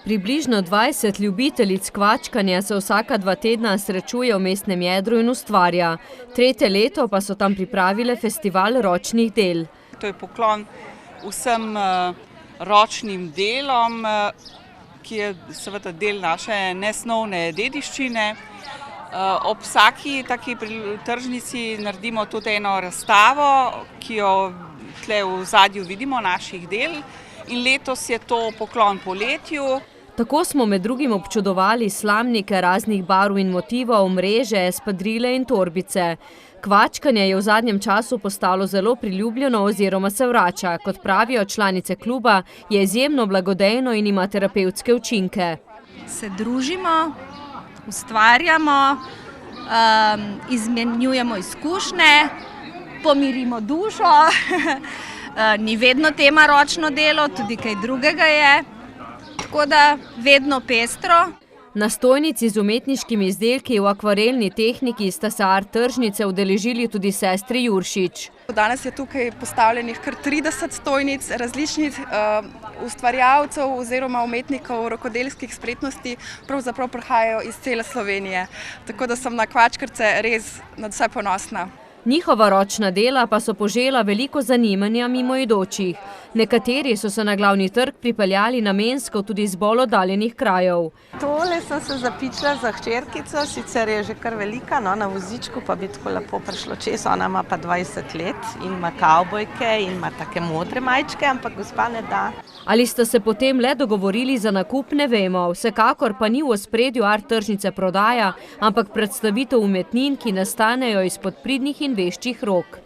Približno 20 ljubiteljic kvačkanja se vsaka 2 tedna srečuje v mestnem jedru in ustvarja. 3. leto pa so tam pripravile festival ročnih del. To je poklon vsem ročnim delom, ki je seveda del naše nesnovne dediščine. Ob vsaki taki tržnici naredimo tudi eno razstavo, ki jo tle v ozadju vidimo naših del. In letos je to poklon poletju. Tako smo med drugim občudovali slamnike raznih barv in motivov, mreže, espadrile in torbice. Kvačkanje je v zadnjem času postalo zelo priljubljeno oziroma se vrača. Kot pravijo članice kluba, je izjemno blagodejno in ima terapevtske učinke. Se družimo, ustvarjamo, izmenjujemo izkušnje, pomirimo dušo. Ni vedno tema ročno delo, tudi kaj drugega je. Tako da vedno pestro. Na stojnici z umetniškimi izdelki v akvarelni tehniki sta se art tržnice udeležili tudi sestri Juršič. Danes je tukaj postavljenih kar 30 stojnic različnih ustvarjalcev oziroma umetnikov rokodelskih spretnosti, pravzaprav prihajajo iz cele Slovenije. Tako da sem na kvačkarce res nadvse ponosna. Njihova ročna dela pa so požela veliko zanimanja mimoidočih. Nekateri so se na glavni trg pripeljali namensko tudi iz bolj oddaljenih krajev. Tole sem se zapičila za hčerkico, sicer je že kar velika, no, na vozičku pa bi tako lepo prišlo čez. Ona ima pa 20 let in ima kavbojke in ima take modre majčke, ampak gospa ne da. Ali sta se potem le dogovorili za nakup, ne vemo. Vsekakor pa ni v ospredju art tržnice prodaja, ampak predstavitev umetnin, ki nastanejo izpod pridnih in veščih rok.